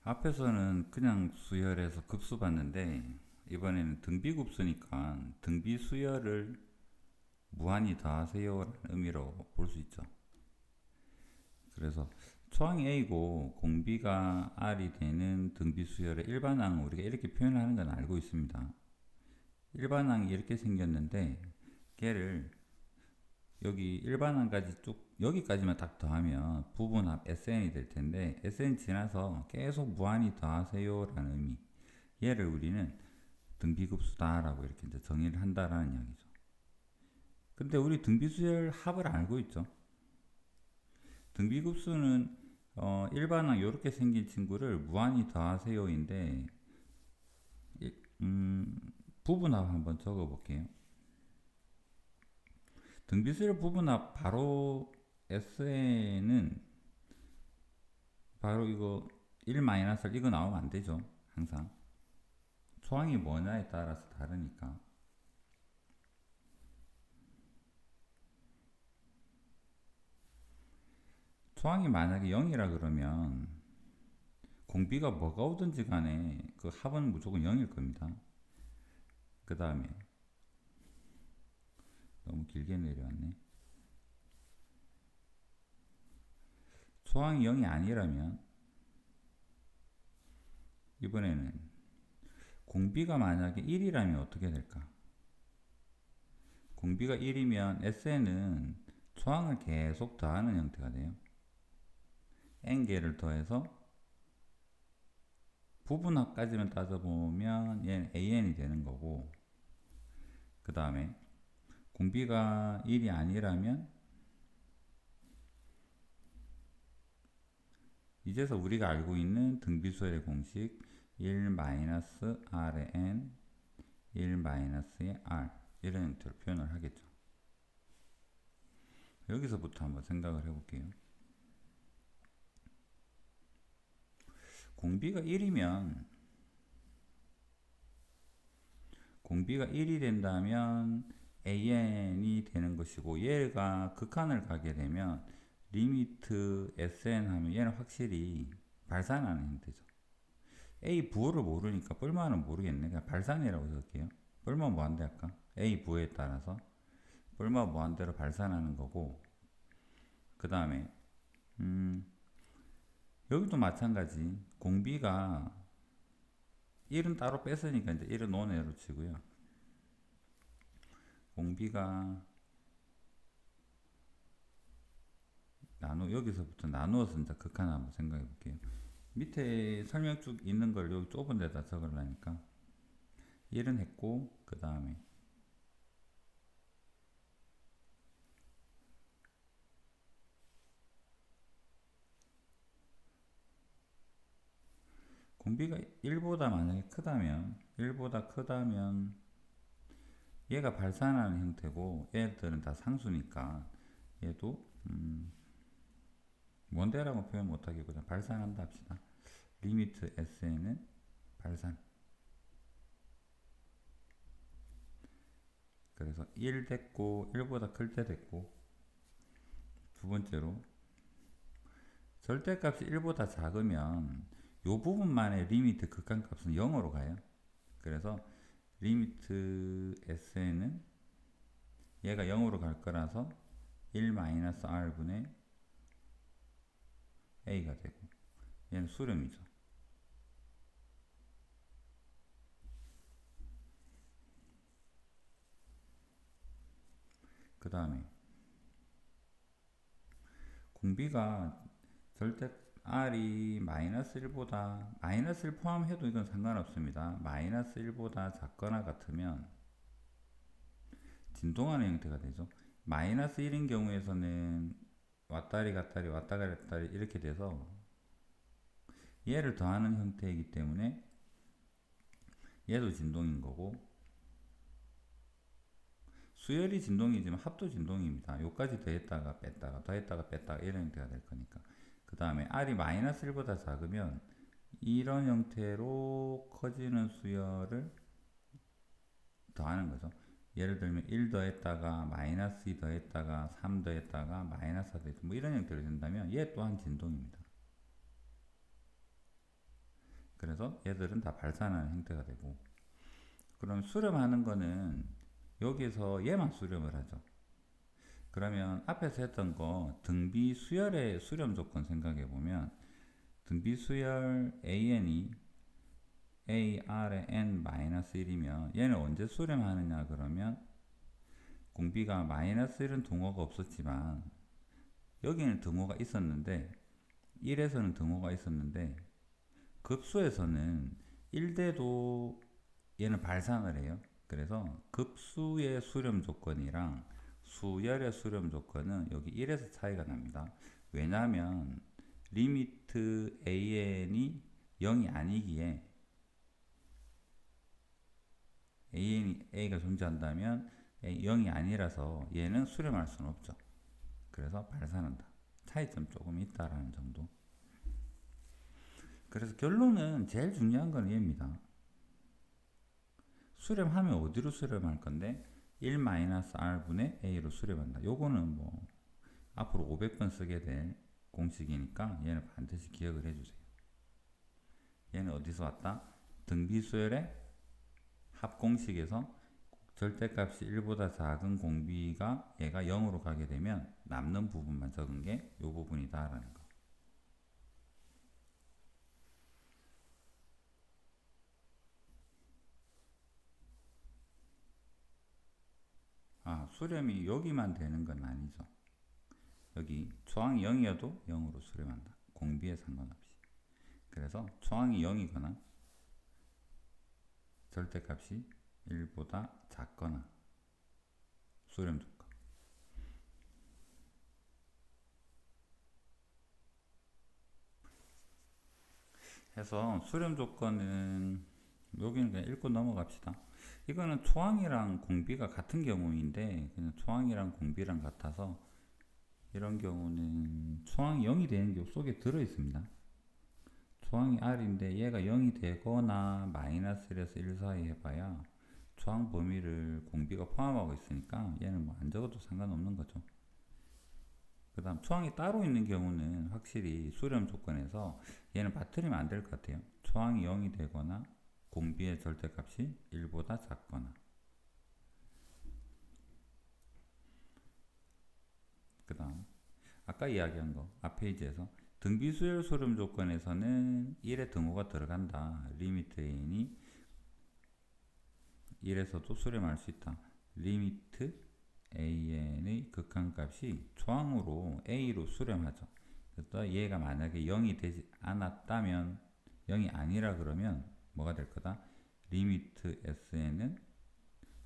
앞에서는 그냥 수열해서 급수 봤는데 이번에는 등비급수니까 등비 수열을 무한히 더하세요라는 의미로 볼 수 있죠. 그래서 초항이 A고 공비가 R이 되는 등비 수열의 일반항 우리가 이렇게 표현하는 건 알고 있습니다. 일반항이 이렇게 생겼는데 걔를 여기 일반항까지 쭉 여기까지만 딱 더하면 부분합 SN이 될 텐데 SN 지나서 계속 무한히 더하세요라는 의미. 얘를 우리는 등비급수다라고 이렇게 이제 정의를 한다라는 이야기죠. 근데 우리 등비수열 합을 알고 있죠. 등비급수는 일반항 이렇게 생긴 친구를 무한히 더하세요인데 부분합 한번 적어볼게요. 등비수열 부분합 바로 SN은 바로 이거 1 마이너스 이거 나오면 안 되죠. 항상 초항이 뭐냐에 따라서 다르니까. 초항이 만약에 0이라 그러면 공비가 뭐가 오든지 간에 그 합은 무조건 0일 겁니다. 그 다음에 너무 길게 내려왔네. 초항이 0이 아니라면 이번에는 공비가 만약에 1이라면 어떻게 될까? 공비가 1이면 SN은 초항을 계속 더하는 형태가 돼요. n개를 더해서 부분합까지만 따져보면 얘는 an이 되는 거고, 그 다음에 공비가 1이 아니라면 이제서 우리가 알고 있는 등비수열의 공식 1-r의 n 1-의 r 이런 형태로 표현을 하겠죠. 여기서부터 한번 생각을 해볼게요. 공비가 1이면 공비가 1이 된다면 an이 되는 것이고, 얘가 극한을 가게 되면 리미트 sn 하면 얘는 확실히 발산하는 형태죠. a 부호를 모르니까 뿔마는 모르겠네. 그냥 발산이라고 적을게요. 뿔마 무한대 할까? a 부호에 따라서 뿔마 무한대로 발산하는 거고, 그 다음에 여기도 마찬가지. 공비가 1은 따로 뺐으니까 이제 1은 논외로 치고요. 공비가 여기서부터 나누어서 이제 극한 한번 생각해 볼게요. 밑에 설명 쭉 있는 걸 여기 좁은 데다 적으려니까 1은 했고, 그 다음에 공비가 1보다 만약에 크다면 1보다 크다면 얘가 발산하는 형태고 얘들은 다 상수니까 얘도 원대라고 표현 못하겠고 그냥 발산한다 합시다. 리미트 SN은 발산. 그래서 1 됐고 1보다 클 때 됐고, 두 번째로 절대값이 1보다 작으면 요 부분만의 리미트 극한값은 0으로 가요. 그래서 리미트 SN은 얘가 0으로 갈 거라서 1-r분의 a가 되고, 얘는 수렴이죠. 그 다음에 공비가 절대 r이 마이너스 1보다 마이너스 1 포함해도 이건 상관없습니다. 마이너스 1보다 작거나 같으면 진동하는 형태가 되죠. 마이너스 1인 경우에서는 왔다리 갔다리 왔다리 갔다리 이렇게 돼서 얘를 더하는 형태이기 때문에 얘도 진동인 거고, 수열이 진동이지만 합도 진동입니다. 요까지 더했다가 뺐다가 더했다가 뺐다가 이런 형태가 될 거니까. 그 다음에 r이 마이너스 1보다 작으면 이런 형태로 커지는 수열을 더하는 거죠. 예를 들면 1 더했다가 마이너스 2 더했다가 3 더했다가 마이너스 4 더했다가 뭐 이런 형태로 된다면 얘 또한 진동입니다. 그래서 얘들은 다 발산하는 형태가 되고, 그럼 수렴하는 거는 여기서 얘만 수렴을 하죠. 그러면 앞에서 했던 거 등비 수열의 수렴 조건 생각해 보면, 등비 수열 AN이 AR의 N-1이면 얘는 언제 수렴하느냐 그러면, 공비가 -1은 등호가 없었지만 여기는 등호가 있었는데, 1에서는 등호가 있었는데 급수에서는 1대도 얘는 발산을 해요. 그래서 급수의 수렴 조건이랑 수열의 수렴 조건은 여기 1에서 차이가 납니다. 왜냐하면 리미트 AN이 0이 아니기에, A가 존재한다면 0이 아니라서 얘는 수렴할 수는 없죠. 그래서 발산한다. 차이점 조금 있다라는 정도. 그래서 결론은 제일 중요한 건 얘입니다. 수렴하면 어디로 수렴할 건데 1-r분의 a로 수렴한다. 요거는 뭐 앞으로 500번 쓰게 될 공식이니까 얘는 반드시 기억을 해주세요. 얘는 어디서 왔다? 등비수열의 합공식에서 절대값이 1보다 작은 공비가 얘가 0으로 가게 되면 남는 부분만 적은 게 요 부분이다 라는 거. 수렴이 여기만 되는 건 아니죠. 여기 초항이 0이어도 0으로 수렴한다. 공비에 상관없이. 그래서 초항이 0이거나 절대값이 1보다 작거나 수렴 조건. 해서 수렴 조건은 여기는 그냥 읽고 넘어갑시다. 이거는 초항이랑 공비가 같은 경우인데 그냥 초항이랑 공비랑 같아서, 이런 경우는 초항이 0이 되는 게 속에 들어 있습니다. 초항이 R인데 얘가 0이 되거나 -1에서 1 사이 해봐야 초항 범위를 공비가 포함하고 있으니까 얘는 뭐 안 적어도 상관없는 거죠. 그 다음 초항이 따로 있는 경우는 확실히 수렴 조건에서 얘는 빠뜨리면 안 될 것 같아요. 초항이 0이 되거나 공비의 절대값이 1보다 작거나. 그 다음 아까 이야기한 거 앞 페이지에서 등비수열 수렴 조건에서는 1의 등호가 들어간다. 리미트 A이 1에서도 수렴할 수 있다. 리미트 AN의 극한값이 초항으로 A로 수렴하죠. 그래서 얘가 만약에 0이 되지 않았다면, 0이 아니라 그러면 뭐가 될 거다? 리미트 SN은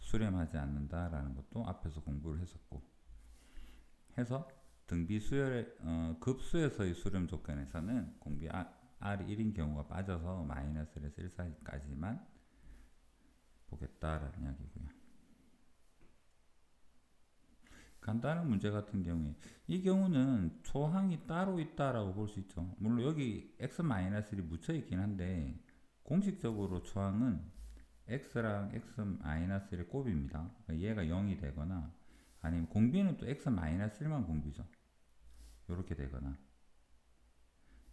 수렴하지 않는다라는 것도 앞에서 공부를 했었고, 해서 등비 수열의 급수에서의 수렴 조건에서는 공비 R이 1인 경우가 빠져서 -1에서 1 사이까지만 보겠다라는 이야기고요. 간단한 문제 같은 경우에 이 경우는 초항이 따로 있다라고 볼 수 있죠. 물론 여기 x-1이 묻혀 있긴 한데 공식적으로 초항은 x랑 x-1의 곱입니다. 얘가 0이 되거나, 아니면 공비는 또 x-1만 공비죠. 이렇게 되거나.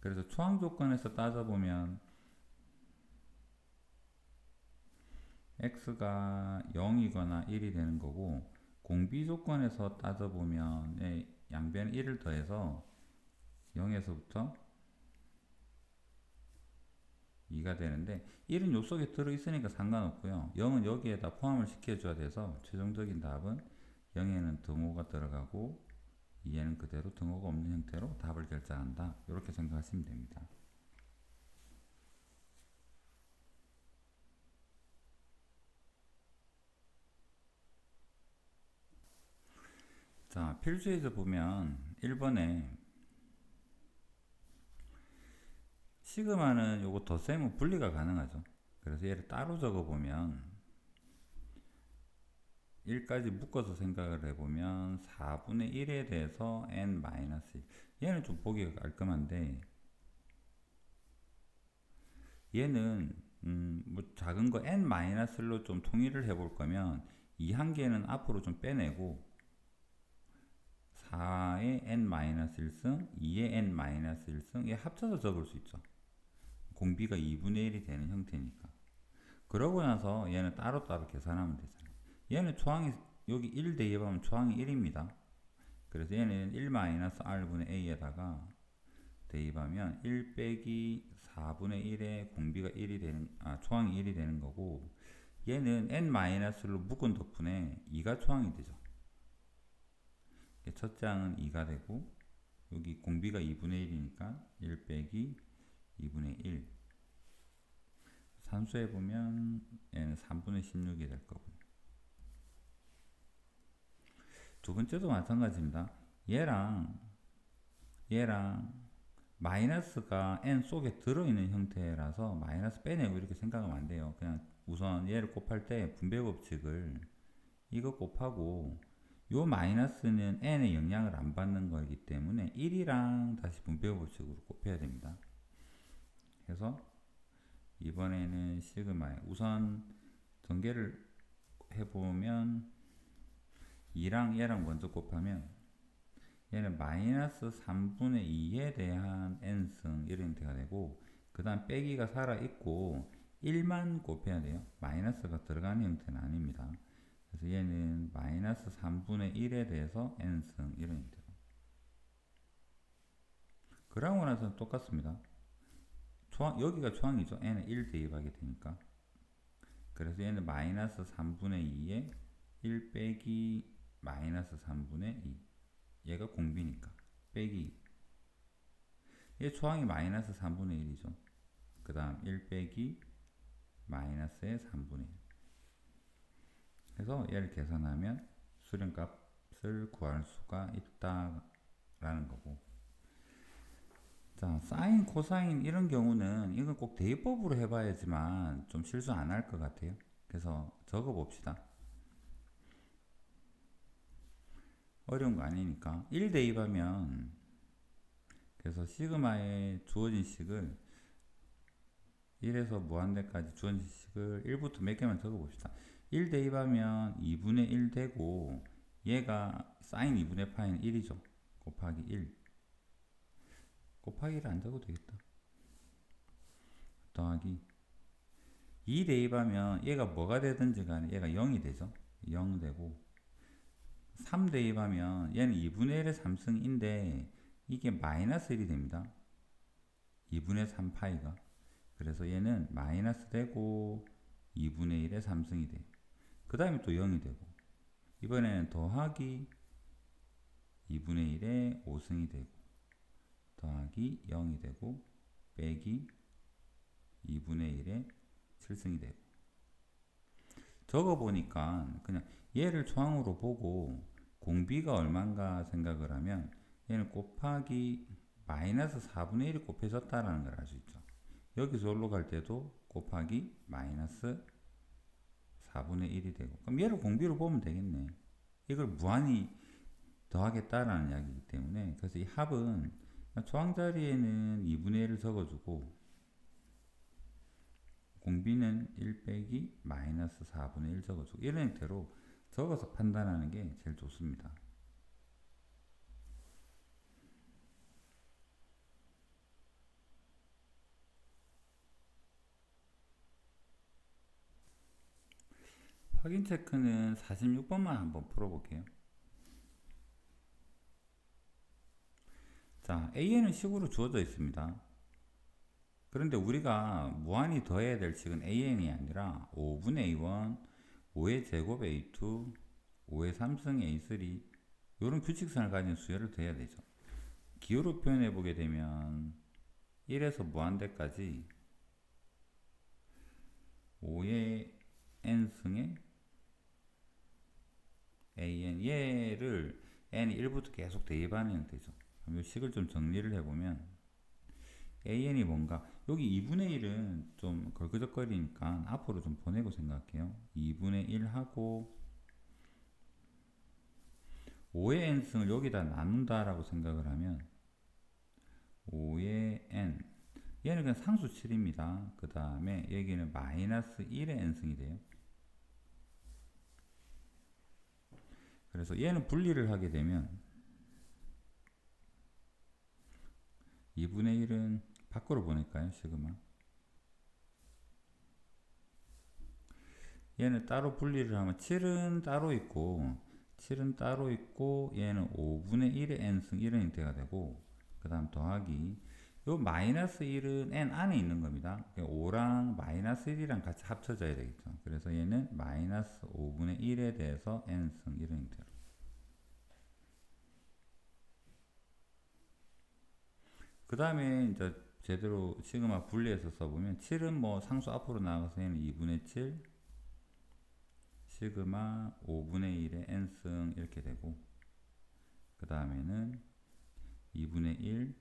그래서 초항 조건에서 따져보면 x가 0이거나 1이 되는 거고, 공비 조건에서 따져보면 양변 1을 더해서 0에서부터 2가 되는데, 1은 요 속에 들어있으니까 상관없고요. 0은 여기에다 포함을 시켜줘야 돼서 최종적인 답은 0에는 등호가 들어가고 2에는 그대로 등호가 없는 형태로 답을 결정한다. 이렇게 생각하시면 됩니다. 자, 필수에서 보면 1번에 시그마는 요거 덧셈은 분리가 가능하죠. 그래서 얘를 따로 적어보면 1까지 묶어서 생각을 해보면 4분의 1에 대해서 n-1. 얘는 좀 보기가 깔끔한데, 얘는 뭐 작은 거 n-로 좀 통일을 해볼 거면 이 한 개는 앞으로 좀 빼내고 4의 n-1승, 2의 n-1승 에 합쳐서 적을 수 있죠. 공비가 2분의 1이 되는 형태니까. 그러고 나서 얘는 따로따로 계산하면 되잖아요. 얘는 초항이 여기 1 대입하면 초항이 1입니다. 그래서 얘는 1-r분의 a에다가 대입하면 1 빼기 4분의 1에 공비가 1이 되는, 초항이 1이 되는 거고, 얘는 n-로 묶은 덕분에 2가 초항이 되죠. 첫째 항은 2가 되고, 여기 공비가 2분의 1이니까 1 빼기 2분의 1. 산수해보면 얘는 3분의 16이 될 거고요. 두 번째도 마찬가지입니다. 얘랑 마이너스가 n 속에 들어있는 형태라서 마이너스 빼내고 이렇게 생각하면 안 돼요. 그냥 우선 얘를 곱할 때 분배 법칙을 이거 곱하고 요 마이너스는 n의 영향을 안 받는 거이기 때문에 1이랑 다시 분배 법칙으로 곱해야 됩니다. 그래서 이번에는 시그마에 우선 전개를 해보면 2랑 얘랑 먼저 곱하면 얘는 마이너스 3분의 2에 대한 n승 이런 형태가 되고, 그 다음 빼기가 살아있고 1만 곱해야 돼요. 마이너스가 들어가는 형태는 아닙니다. 그래서 얘는 마이너스 3분의 1에 대해서 n승 이런 형태로. 그러고 나서는 똑같습니다. 여기가 초항이죠. n은 1 대입하게 되니까. 그래서 얘는 마이너스 3분의 2에 1 빼기 마이너스 3분의 2. 얘가 공비니까 빼기, 얘 초항이 마이너스 3분의 1이죠. 그 다음 1 빼기 마이너스의 3분의 1. 그래서 얘를 계산하면 수렴값을 구할 수가 있다라는 거고. 자, 사인, 코사인 이런 경우는 이건 꼭 대입법으로 해봐야지만 좀 실수 안 할 것 같아요. 그래서 적어 봅시다. 어려운 거 아니니까 1 대입하면, 그래서 시그마에 주어진 식을 1에서 무한대까지 주어진 식을 1부터 몇 개만 적어 봅시다. 1 대입하면 2분의 1 되고, 얘가 사인 2분의 파이는 1이죠. 곱하기 1. 곱하기 1을 안 적어도 되겠다. 더하기 2 대입하면 얘가 뭐가 되든지 간에 얘가 0이 되죠. 0 되고, 3 대입하면 얘는 2분의 1의 3승인데 이게 마이너스 1이 됩니다. 2분의 3 파이가. 그래서 얘는 마이너스 되고 2분의 1의 3승이 돼요. 그 다음에 또 0이 되고, 이번에는 더하기 2분의 1의 5승이 되고, 더하기 0이 되고, 빼기 2분의 1의 7승이 되고. 적어보니까 그냥 얘를 초항으로 보고 공비가 얼만가 생각을 하면 얘는 곱하기 마이너스 4분의 1이 곱해졌다라는 걸 알 수 있죠. 여기서 여기로 갈 때도 곱하기 마이너스 4분의 1이 되고, 그럼 얘를 공비로 보면 되겠네. 이걸 무한히 더하겠다라는 이야기이기 때문에, 그래서 이 합은 초항 자리에는 2분의 1을 적어주고 공비는 1 빼기 마이너스 4분의 1 적어주고, 이런 형태로 적어서 판단하는 게 제일 좋습니다. 확인 체크는 46번만 한번 풀어볼게요. 자, AN은 식으로 주어져 있습니다. 그런데 우리가 무한히 더해야 될 식은 AN이 아니라 5분의 A1, 5의 제곱 A2, 5의 3승 A3, 이런 규칙선을 가진 수열을 더해야 되죠. 기호로 표현해 보게 되면 1에서 무한대까지 5의 n승의 an, 얘를 n이 1부터 계속 대입하는 형태죠. 이 식을 좀 정리를 해보면 an이 뭔가, 여기 2분의 1은 좀 걸그적거리니까 앞으로 좀 보내고 생각할게요. 2분의 1 하고 5의 n승을 여기다 나눈다라고 생각을 하면 5의 n, 얘는 그냥 상수 7입니다. 그 다음에 여기는 마이너스 1의 n승이 돼요. 그래서 얘는 분리를 하게 되면 2분의 1은 밖으로 보낼까요? 시그마. 얘는 따로 분리를 하면 7은 따로 있고 7은 따로 있고 얘는 5분의 1의 n승 이런 형태가 되고 그 다음 더하기 요 마이너스 1은 n 안에 있는 겁니다. 5랑 마이너스 1이랑 같이 합쳐져야 되겠죠. 그래서 얘는 마이너스 5분의 1에 대해서 n승 이런 형태로. 그 다음에 이제 제대로 시그마 분리해서 써보면 7은 뭐 상수 앞으로 나가서 얘는 2분의 7 시그마 5분의 1의 n승 이렇게 되고 그 다음에는 2분의 1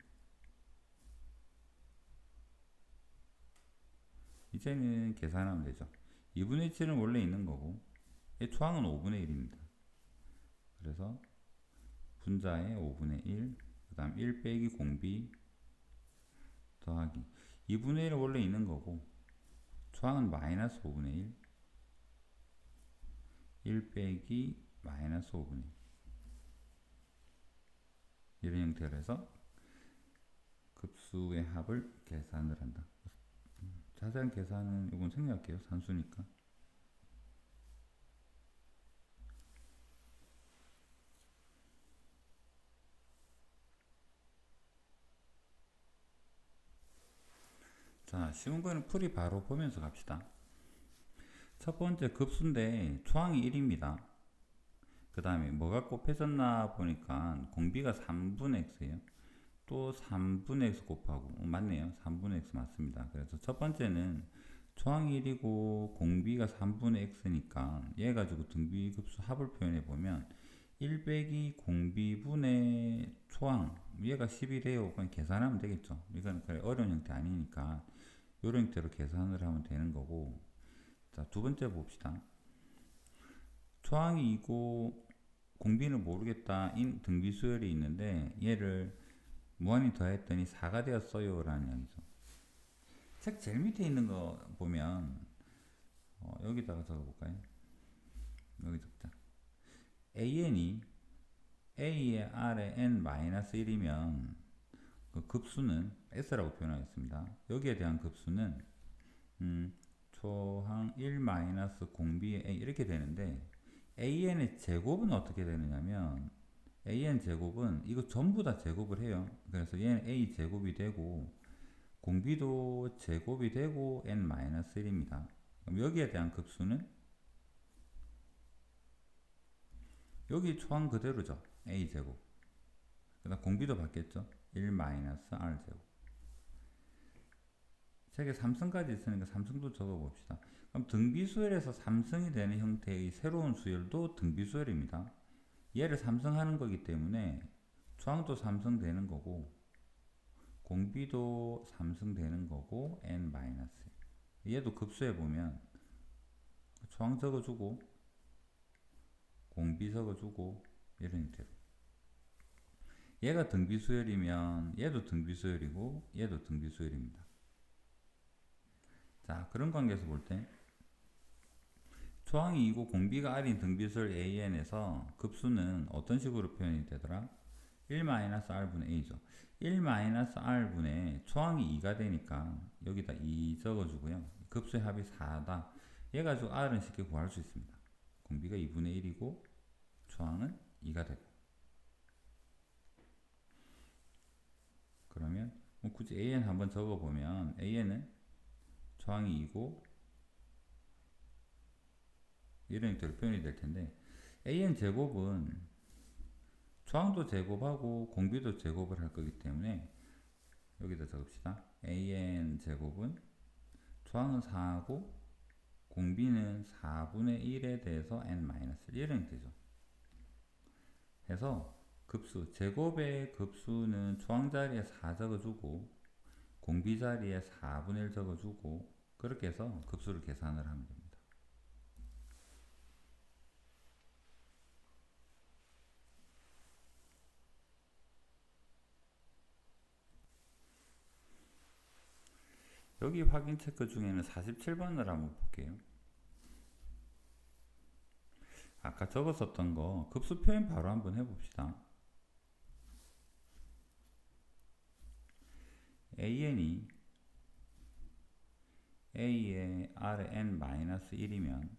이제는 계산하면 되죠. 2분의 7은 원래 있는 거고 이 초항은 5분의 1입니다. 그래서 분자에 5분의 1 그 다음 1 빼기 공비 더하기 2분의 1은 원래 있는 거고 초항은 마이너스 5분의 1 1 빼기 마이너스 5분의 1 이런 형태로 해서 급수의 합을 계산을 한다. 자세한 계산은 이건 생략할게요. 산수니까. 자, 쉬운 거는 풀이 바로 보면서 갑시다. 첫 번째 급수인데 초항이 1입니다. 그 다음에 뭐가 곱해졌나 보니까 공비가 3분의 x예요. 또 3분의 x 곱하고 맞네요. 3분의 x 맞습니다. 그래서 첫 번째는 초항이 1이고 공비가 3분의 x니까 얘 가지고 등비급수 합을 표현해 보면 1 빼기 공비분의 초항 얘가 10이래요. 그냥 계산하면 되겠죠. 이건 그래 어려운 형태 아니니까 이런 형태로 계산을 하면 되는 거고. 자, 두 번째 봅시다. 초항이 2고 공비는 모르겠다 인 등비수열이 있는데 얘를 무한히 더했더니 4가 되었어요 라는 이야기죠. 책 제일 밑에 있는 거 보면 여기다가 적어볼까요? 여기 적자. an이 a의 r의 n-1이면 그 급수는 s라고 표현하겠습니다. 여기에 대한 급수는 초항 1 공비의 a 이렇게 되는데 an의 제곱은 어떻게 되느냐면 an 제곱은 이거 전부 다 제곱을 해요. 그래서 얘는 a 제곱이 되고 공비도 제곱이 되고 n-1입니다. 그럼 여기에 대한 급수는 여기 초항 그대로죠. a 제곱. 그다음 공비도 받겠죠. 1 r 제곱. 책에 3승까지 있으니까 3승도 적어봅시다. 그럼 등비수열에서 3승이 되는 형태의 새로운 수열도 등비수열입니다. 얘를 3승하는 거기 때문에 초항도 3승 되는 거고 공비도 3승 되는 거고 n-. 얘도 급수해 보면 초항 적어주고 공비 적어주고 이런 형태로 얘가 등비수열이면 얘도 등비수열이고 얘도 등비수열입니다. 자, 그런 관계에서 볼 때 초항이 2고 공비가 r인 등비수열 an에서 급수는 어떤 식으로 표현이 되더라? 1-r분의 a죠. 1-r분의 초항이 2가 되니까 여기다 2 적어주고요. 급수의 합이 4다. 얘 가지고 r은 쉽게 구할 수 있습니다. 공비가 2분의 1이고 초항은 2가 되고 그러면 뭐 굳이 an 한번 적어보면 an은 초항이 2고 이런 형태로 표현이 될 텐데 an 제곱은 초항도 제곱하고 공비도 제곱을 할 거기 때문에 여기다 적읍시다. an 제곱은 초항은 4하고 공비는 4분의 1에 대해서 n-1 이런 형태죠. 해서 급수 제곱의 급수는 초항 자리에 4 적어주고 공비 자리에 4분의 1 적어주고 그렇게 해서 급수를 계산을 하면 됩니다. 여기 확인 체크 중에는 47번을 한번 볼게요. 아까 적었었던 거 급수 표현 바로 한번 해봅시다. an이 a의 r의 n-1이면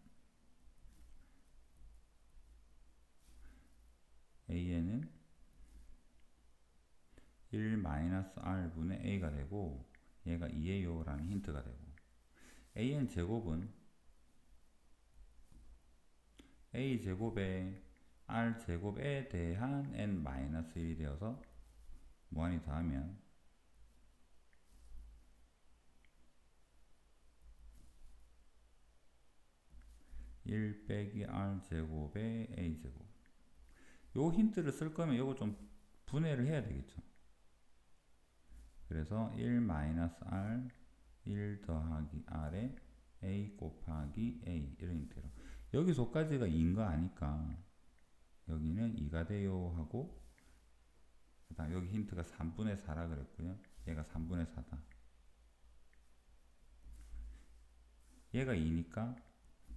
a는 1-r분의 a가 되고 얘가 2예요 라는 힌트가 되고 an 제곱은 a 제곱에 r 제곱에 대한 n-1이 되어서 무한히 더하면 1 빼기 r 제곱에 a 제곱. 요 힌트를 쓸 거면 요거 좀 분해를 해야 되겠죠. 그래서 1-r 1 더하기 r에 a 곱하기 a 이런 형태로 여기서까지가 2인 거 아니까 여기는 2가 돼요 하고 그 다음 여기 힌트가 3분의 4라 그랬고요. 얘가 3분의 4다. 얘가 2니까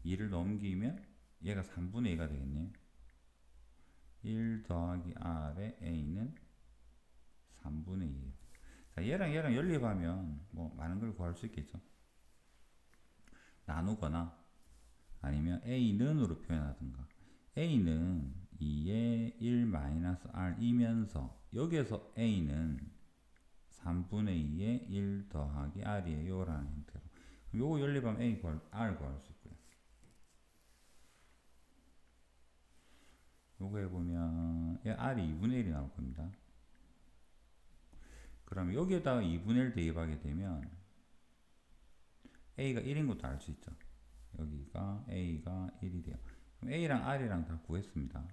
2를 넘기면 얘가 3분의 2가 되겠네요. 1 더하기 r에 a는 3분의 2예요. 자, 얘랑 얘랑 연립하면 뭐 많은 걸 구할 수 있겠죠. 나누거나 아니면 a는으로 표현하든가. a는 2의 1-r이면서 여기에서 a는 3분의 2의 1 더하기 r이에요 라는 형태로 요거 연립하면 a 구할, r 구할 수 있고요. 요거 해보면 r이 2분의 1이 나올 겁니다. 그럼 여기에다가 2분의 1 대입하게 되면 a가 1인 것도 알 수 있죠. 여기가 a가 1이 돼요. 그럼 a랑 r이랑 다 구했습니다.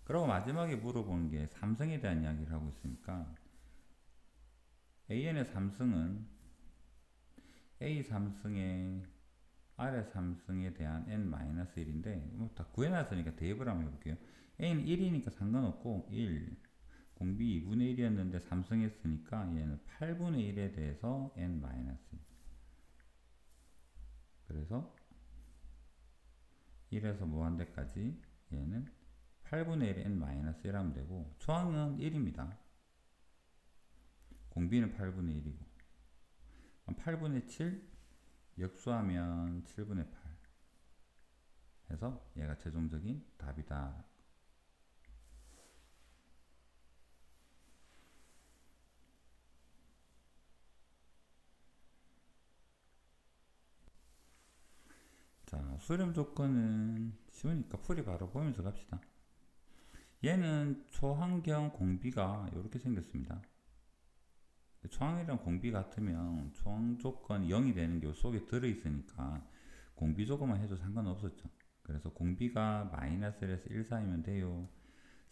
그리고 마지막에 물어보는 게 삼성에 대한 이야기를 하고 있으니까 an의 삼성은 a 삼성의 r의 삼성에 대한 n-1인데 뭐 다 구해놨으니까 대입을 한번 해볼게요. a는 1이니까 상관없고 1 공비 2분의 1이었는데 삼성했으니까 얘는 8분의 1에 대해서 n-1 그래서 1에서 무한대까지 얘는 8분의 1에 n-1 하면 되고 초항은 1입니다. 공비는 8분의 1이고 8분의 7 역수하면 7분의 8 해서 얘가 최종적인 답이다. 자, 수렴 조건은 쉬우니까 풀이 바로 보면서 갑시다. 얘는 초항경 공비가 이렇게 생겼습니다. 초항이랑 공비 같으면 초항 조건 0이 되는 게 속에 들어있으니까 공비 조건만 해도 상관없었죠. 그래서 공비가 마이너스 1에서 1 사이면 돼요.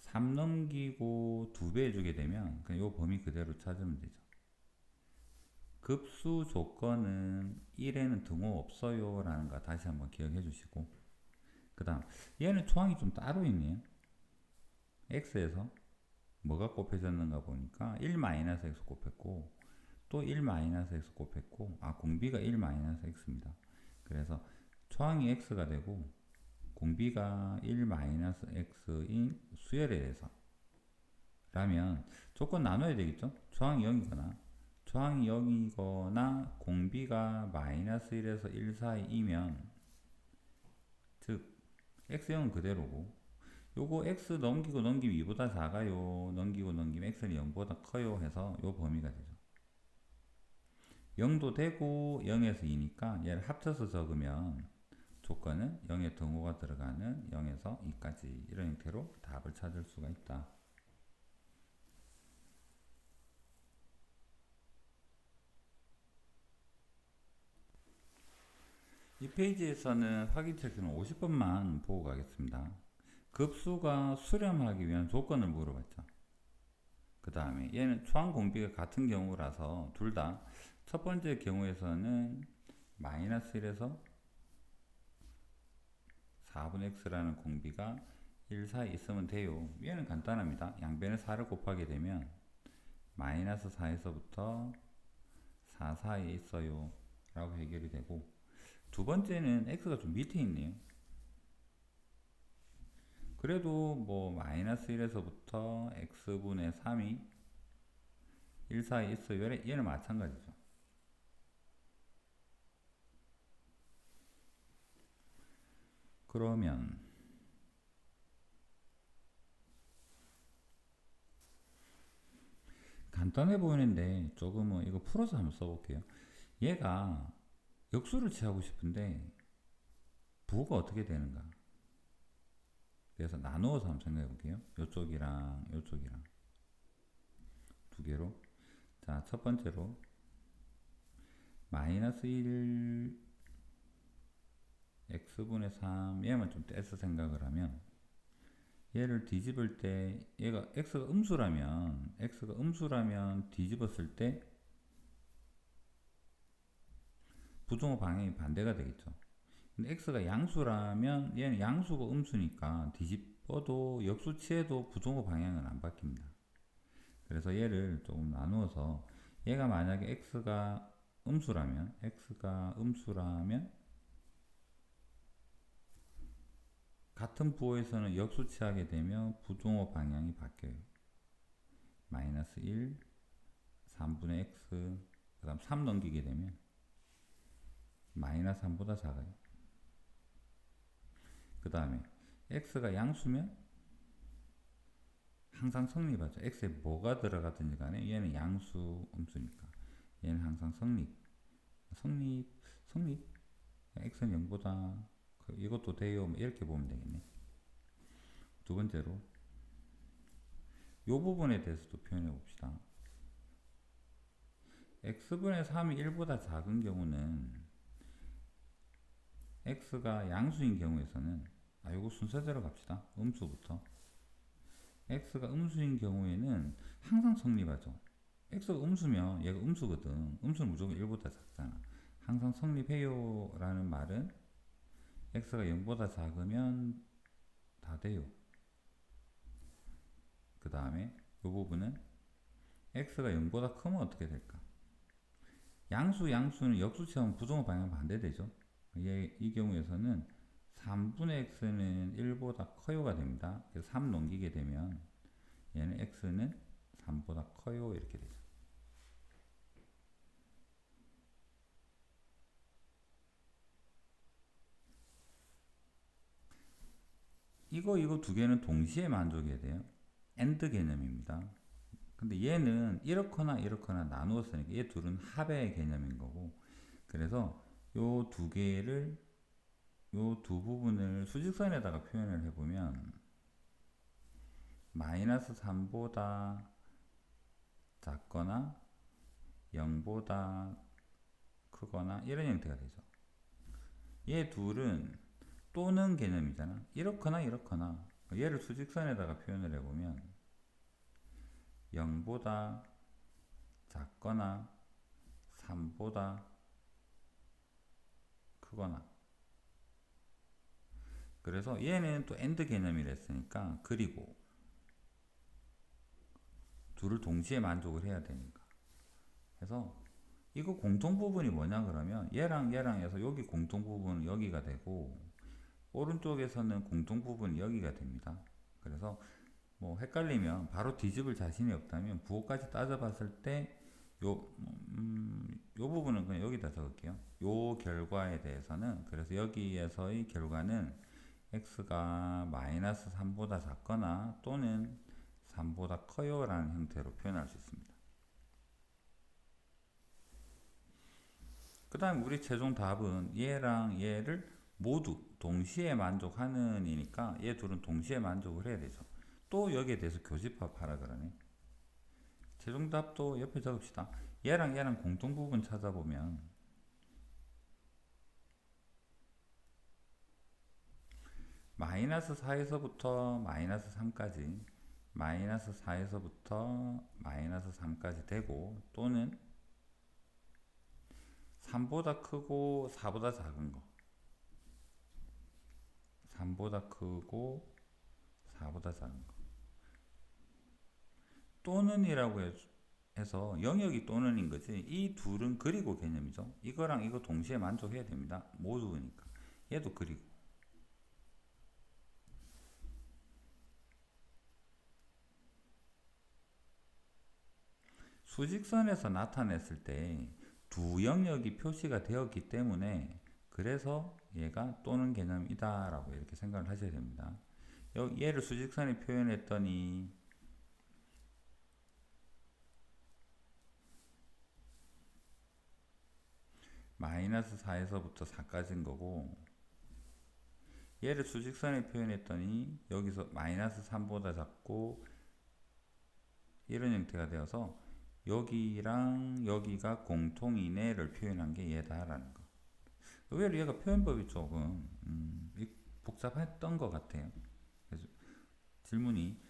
3 넘기고 2배 해주게 되면 그냥 요 범위 그대로 찾으면 되죠. 급수 조건은 1에는 등호 없어요 라는 거 다시 한번 기억해 주시고 그 다음 얘는 초항이 좀 따로 있네요. x에서 뭐가 곱해졌는가 보니까 1-x 곱했고 또 1-x 곱했고 공비가 1-x입니다. 그래서 초항이 x가 되고 공비가 1-x인 수열에 대해서 라면 조건 나눠야 되겠죠. 초항이 0이거나 초항이 0이거나 공비가 마이너스 1에서 1 사이이면 즉 x0은 그대로고 요거 x 넘기고 넘기면 2보다 작아요 넘기고 넘기면 x는 0보다 커요 해서 요 범위가 되죠. 0도 되고 0에서 2니까 얘를 합쳐서 적으면 조건은 0의 등호가 들어가는 0에서 2까지 이런 형태로 답을 찾을 수가 있다. 이 페이지에서는 확인 체크는 50번만 보고 가겠습니다. 급수가 수렴하기 위한 조건을 물어봤죠. 그 다음에 얘는 초항 공비가 같은 경우라서 둘 다 첫 번째 경우에서는 마이너스 1에서 4분의 x라는 공비가 1 사이 있으면 돼요. 얘는 간단합니다. 양변에 4를 곱하게 되면 마이너스 4에서부터 4 사이에 있어요 라고 해결이 되고 두 번째는 x가 좀 밑에 있네요. 그래도 뭐 마이너스 1에서부터 x분의 3이 1 사이에 있어요. 얘는 마찬가지죠. 그러면 간단해 보이는데 조금은 이거 풀어서 한번 써볼게요. 얘가 역수를 취하고 싶은데 부호가 어떻게 되는가? 그래서 나누어서 한번 생각해 볼게요. 요쪽이랑 요쪽이랑 두 개로. 자, 첫 번째로 마이너스 1 x분의 3 얘만 좀 떼서 생각을 하면 얘를 뒤집을 때 얘가 x가 음수라면 뒤집었을 때 부정호 방향이 반대가 되겠죠. 근데 x가 양수라면 얘는 양수고 음수니까 뒤집어도 역수치해도 부정호 방향은 안 바뀝니다. 그래서 얘를 조금 나누어서 얘가 만약에 x가 음수라면 같은 부호에서는 역수치하게 되면 부정호 방향이 바뀌어요. 마이너스 1, 3분의 x, 그 다음 3 넘기게 되면 마이너스 3보다 작아요. 그 다음에 x가 양수면 항상 성립하죠. x에 뭐가 들어가든지 간에 얘는 양수, 음수니까 얘는 항상 성립. x는 0보다 이것도 돼요. 이렇게 보면 되겠네. 두 번째로 이 부분에 대해서도 표현해 봅시다. x분의 3이 1보다 작은 경우는 x가 양수인 경우에서는 요거 순서대로 갑시다. 음수부터. x가 음수인 경우에는 항상 성립하죠. x가 음수면 얘가 음수거든. 음수는 무조건 1보다 작잖아. 항상 성립해요 라는 말은 x가 0보다 작으면 다 돼요. 그 다음에 이 부분은 x가 0보다 크면 어떻게 될까? 양수는 역수치하면 부정호 방향 반대되죠. 이 경우에서는 3분의 x는 1보다 커요가 됩니다. 그래서 3 넘기게 되면 얘는 x는 3보다 커요 이렇게 되죠. 이거 두 개는 동시에 만족해야 돼요. AND 개념입니다. 근데 얘는 이렇거나 나누었으니까 얘 둘은 합의 개념인 거고, 그래서 요 두 개를 요 두 부분을 수직선에다가 표현을 해보면 마이너스 3보다 작거나 0보다 크거나 이런 형태가 되죠. 얘 둘은 또는 개념이잖아. 이렇거나 얘를 수직선에다가 표현을 해보면 0보다 작거나 3보다 크거나. 그래서 얘는 또 AND 개념이라 했으니까 그리고 둘을 동시에 만족을 해야 되니까. 그래서 이거 공통부분이 뭐냐 그러면 얘랑 해서 여기 공통부분은 여기가 되고 오른쪽에서는 공통부분이 여기가 됩니다. 그래서 뭐 헷갈리면 바로 뒤집을 자신이 없다면 부호까지 따져봤을 때 요 부분은 그냥 여기다 적을게요. 요 결과에 대해서는 그래서 여기에서의 결과는 x가 마이너스 3보다 작거나 또는 3보다 커요 라는 형태로 표현할 수 있습니다. 그 다음 우리 최종 답은 얘랑 얘를 모두 동시에 만족하는 이니까 얘 둘은 동시에 만족을 해야 되죠. 또 여기에 대해서 교집합하라 그러네. 최종 답도 옆에 적읍시다. 얘랑 공통부분 찾아보면 마이너스 4에서부터 마이너스 3까지 마이너스 4에서부터 마이너스 3까지 되고 또는 3보다 크고 4보다 작은 거 3보다 크고 4보다 작은 거 또는 이라고 해서 영역이 또는인 거지. 이 둘은 그리고 개념이죠. 이거랑 이거 동시에 만족해야 됩니다. 모두니까. 얘도 그리고. 수직선에서 나타냈을 때 두 영역이 표시가 되었기 때문에 그래서 얘가 또는 개념이다 라고 이렇게 생각을 하셔야 됩니다. 얘를 수직선에 표현했더니 마이너스 4에서부터 4까지인 거고, 얘를 수직선에 표현했더니 여기서 마이너스 3보다 작고 이런 형태가 되어서 여기랑 여기가 공통이네를 표현한 게 얘다라는 거. 의외로 얘가 표현법이 조금 복잡했던 것 같아요. 그래서 질문이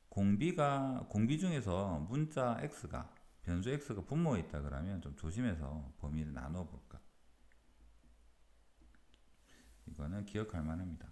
공비 중에서 문자 x가 변수 x가 분모에 있다 그러면 좀 조심해서 범위를 나눠 볼까. 이거는 기억할 만합니다.